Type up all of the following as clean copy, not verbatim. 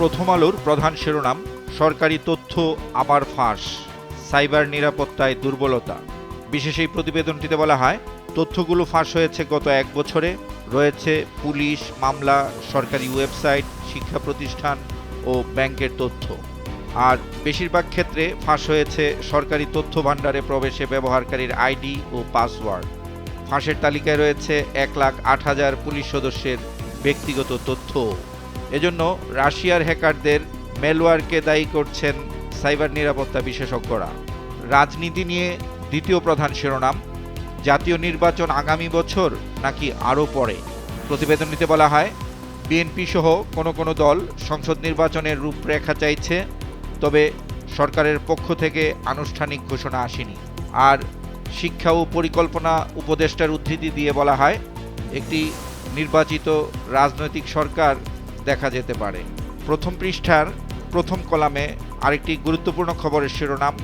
প্রথম আলোর প্রধান শিরোনাম, সরকারি তথ্য আবার ফাঁস, সাইবার নিরাপত্তায় দুর্বলতা। বিশেষ এই প্রতিবেদনটিতে বলা হয়, তথ্যগুলো ফাঁস হয়েছে গত 1 বছরে। রয়েছে পুলিশ, মামলা, সরকারি ওয়েবসাইট, শিক্ষা প্রতিষ্ঠান ও ব্যাংকের তথ্য। আর বেশিরভাগ ক্ষেত্রে ফাঁস হয়েছে সরকারি তথ্য ভাণ্ডারে প্রবেশে ব্যবহারকারীর আইডি ও পাসওয়ার্ড। ফাঁসের তালিকায় রয়েছে 1,08,000 পুলিশ সদস্যের ব্যক্তিগত তথ্য। এজন্য রাশিয়ার হ্যাকারদের ম্যালওয়্যারকে দায়ী করছেন সাইবার নিরাপত্তা বিশেষজ্ঞরা। রাজনীতি নিয়ে দ্বিতীয় প্রধান শিরোনাম, জাতীয় নির্বাচন আগামী বছর নাকি আরও পরে। প্রতিবেদনটিতে বলা হয়, বিএনপি সহ কোনো দল সংসদ নির্বাচনের রূপরেখা চাইছে, তবে সরকারের পক্ষ থেকে আনুষ্ঠানিক ঘোষণা আসেনি। আর শিক্ষা ও পরিকল্পনা উপদেষ্টার উদ্ধৃতি দিয়ে বলা হয়, একটি নির্বাচিত রাজনৈতিক সরকার দেখা যেতে পারে। প্রথম পৃষ্ঠার প্রথম কলামে আরেকটি গুরুত্বপূর্ণ খবরের শিরোনাম,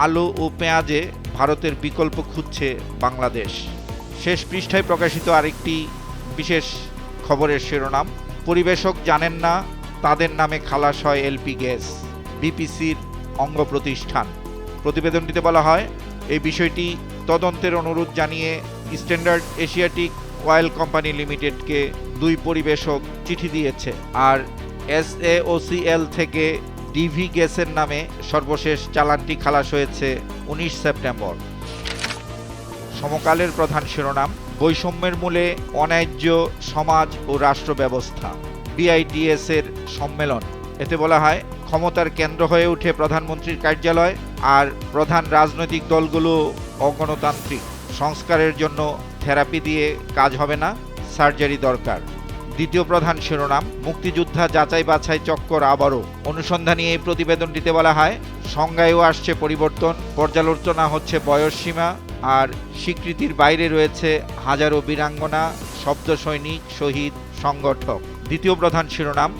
আলু ও পেঁয়াজে ভারতের বিকল্প খুঁজছে বাংলাদেশ। শেষ পৃষ্ঠায় প্রকাশিত আরেকটি বিশেষ খবরের শিরোনাম, পরিবেশক জানেন না তাদের নামে খালাস হয় এলপি গ্যাস, বিপিসির অঙ্গ প্রতিষ্ঠান। প্রতিবেদনটিতে বলা হয়, এই বিষয়টি তদন্তের অনুরোধ জানিয়ে স্ট্যান্ডার্ড এশিয়াটিক অয়েল কোম্পানি লিমিটেডকে 2 পরিবেশক চিঠি দিয়েছে। আর SAOCL থেকে ডিভি গ্যাসের নামে সর্বশেষ চালানটি খালাস হয়েছে 19 সেপ্টেম্বর। সমকালের প্রধান শিরোনাম, বৈষম্যের মূলে অন্যায্য সমাজ ও রাষ্ট্র ব্যবস্থা, BITS এর সম্মেলন। এতে বলা হয়, ক্ষমতার কেন্দ্র হয়ে ওঠে প্রধানমন্ত্রীর কার্যালয়, আর প্রধান রাজনৈতিক দলগুলো অগণতান্ত্রিক। সংস্কারের জন্য থেরাপি দিয়ে কাজ হবে না, সার্জারি দরকার। দ্বিতীয় প্রধান শিরোনাম, মুক্তিযোদ্ধা যাচাই বাছাই চক্কর আবারও। অনুসন্ধানী এই প্রতিবেদনটিতে বলা হয়, সংজ্ঞায়ও আসছে পরিবর্তন, পর্যালোচনা হচ্ছে বয়সসীমা, আর স্বীকৃতির বাইরে রয়েছে হাজারো বীরাঙ্গনা, শব্দ সৈনিক, শহীদ, সংগঠক। দ্বিতীয় প্রধান শিরোনাম,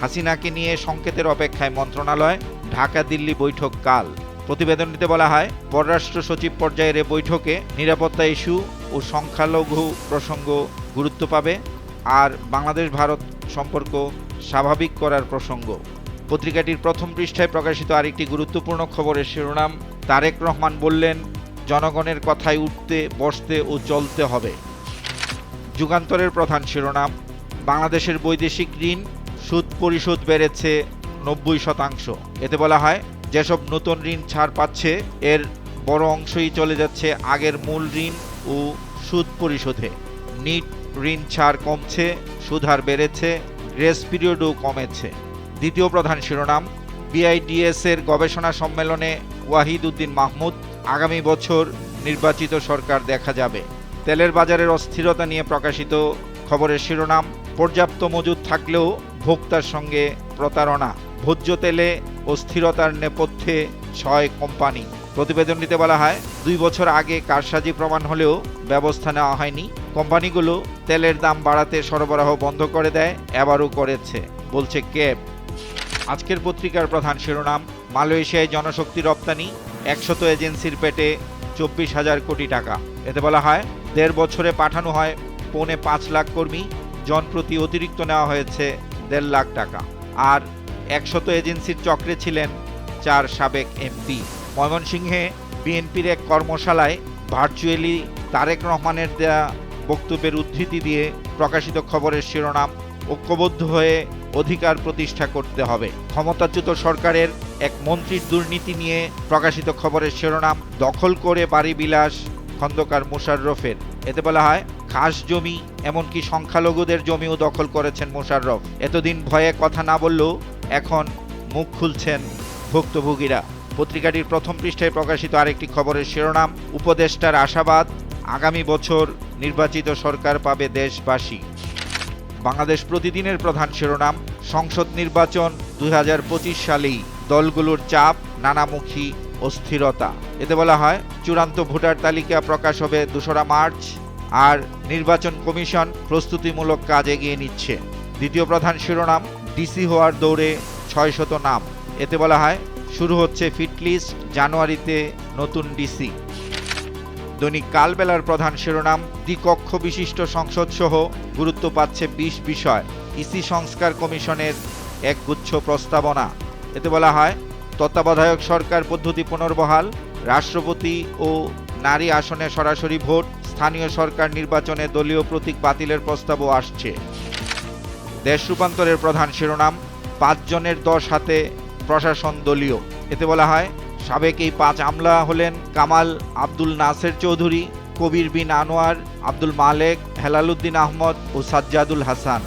হাসিনাকে নিয়ে সংকেতের অপেক্ষায় মন্ত্রণালয়, ঢাকা দিল্লি বৈঠক কাল। প্রতিবেদনটিতে বলা হয়, পররাষ্ট্র সচিব পর্যায়ের বৈঠকে নিরাপত্তা ইস্যু ও সংখ্যালঘু প্রসঙ্গ গুরুত্ব পাবে, আর বাংলাদেশ ভারত সম্পর্ক স্বাভাবিক করার প্রসঙ্গ। পত্রিকাটির প্রথম পৃষ্ঠায় প্রকাশিত আরেকটি গুরুত্বপূর্ণ খবরের শিরোনাম, তারেক রহমান বললেন, জনগণের কথায় উঠতে বসতে ও চলতে হবে। যুগান্তরের প্রধান শিরোনাম, বাংলাদেশের বৈদেশিক ঋণ সুদ পরিশোধ বেড়েছে 90%। এতে বলা হয়, যেসব নতুন ঋণ ছাড় পাচ্ছে এর বড় অংশই চলে যাচ্ছে আগের মূল ঋণ ও সুদ পরিশোধে। নিট ঋণ ছাড় কমছে, সুদহার বেড়েছে, গ্রেস পিরিয়ডও কমেছে। দ্বিতীয় প্রধান শিরোনাম, BITS এর গবেষণা সম্মেলনে ওয়াহিদ উদ্দিন মাহমুদ, আগামী বছর নির্বাচিত সরকার দেখা যাবে। তেলের বাজারের অস্থিরতা নিয়ে প্রকাশিত খবরের শিরোনাম, পর্যাপ্ত মজুদ থাকলেও ভোক্তার সঙ্গে প্রতারণা, ভোজ্য তেলে অস্থিরতার নেপথ্যে 6 কোম্পানি। প্রতিবেদনটিতে বলা হয়, 2 বছর আগে কারসাজি প্রমাণ হলেও ব্যবস্থা নেওয়া হয়নি। কোম্পানিগুলো তেলের দাম বাড়াতে সরবরাহ বন্ধ করে দেয়, এবারও করেছে, বলছে ক্যাব। আজকের পত্রিকার প্রধান শিরোনাম, মালয়েশিয়ায় জনশক্তি রপ্তানি, 100 এজেন্সির পেটে 24,000 কোটি টাকা। এতে বলা হয়, 1.5 বছরে পাঠানো হয় 5.25 লাখ কর্মী, জনপ্রতি অতিরিক্ত নেওয়া হয়েছে 1.5 লাখ টাকা। আর 100 এজেন্সির চক্রে ছিলেন 4 সাবেক MP। ময়মনসিংহে বিএনপির এক কর্মশালায় ভার্চুয়ালি তারেক রহমানের দেয়া বক্তব্যের উদ্ধৃতি দিয়ে প্রকাশিত খবরের শিরোনাম, ঐক্যবদ্ধ হয়ে অধিকার প্রতিষ্ঠা করতে হবে। ক্ষমতাচ্যুত সরকারের এক মন্ত্রীর দুর্নীতি নিয়ে প্রকাশিত খবরের শিরোনাম, দখল করে বাড়ি বিলাস খন্দকার মোশাররফের। এতে বলা হয়, খাস জমি এমনকি সংখ্যালঘুদের জমিও দখল করেছেন মোশাররফ। এতদিন ভয়ে কথা না বললেও এখন মুখ খুলছেন ভুক্তভোগীরা। পত্রিকাটির প্রথম পৃষ্ঠায় প্রকাশিত আরেকটি খবরের শিরোনাম, উপদেষ্টার আশাবাদ, আগামী বছর নির্বাচিত সরকার পাবে দেশবাসী। বাংলাদেশ প্রতিদিনের প্রধান শিরোনাম, সংসদ নির্বাচন 2025 সালেই, দলগুলোর চাপ, নানামুখী অস্থিরতা। এতে বলা হয়, চূড়ান্ত ভোটার তালিকা প্রকাশ হবে 2রা মার্চ, আর নির্বাচন কমিশন প্রস্তুতিমূলক কাজ এগিয়ে নিচ্ছে। দ্বিতীয় প্রধান শিরোনাম, ডিসি হওয়ার দৌড়ে 600 নাম। এতে বলা হয়, শুরু হচ্ছে ফিটলিস্ট, জানুয়ারিতে নতুন ডিসি। দৈনিক কালবেলার প্রধান শিরোনাম, দ্বিকক্ষ বিশিষ্ট সংসদ সহ গুরুত্ব পাচ্ছে 20 বিষয়, ইসি সংস্কার কমিশনের একগুচ্ছ প্রস্তাবনা। এতে বলা হয়, তত্ত্বাবধায়ক সরকার পদ্ধতি পুনর্বহাল, রাষ্ট্রপতি ও নারী আসনে সরাসরি ভোট, স্থানীয় সরকার নির্বাচনে দলীয় প্রতীক বাতিলের প্রস্তাবও আসছে। দেশ রূপান্তরের প্রধান শিরোনাম, ৫ জনের ১০ হাতে প্রশাসন দলীয়। এতে বলা হয়, সাবেক এই ৫ আমলা হলেন কামাল আব্দুল নাসের চৌধুরী, কবির বিন আনোয়ার, আব্দুল মালেক, হেলালুদ্দিন আহমদ ও সাজ্জাদুল হাসান।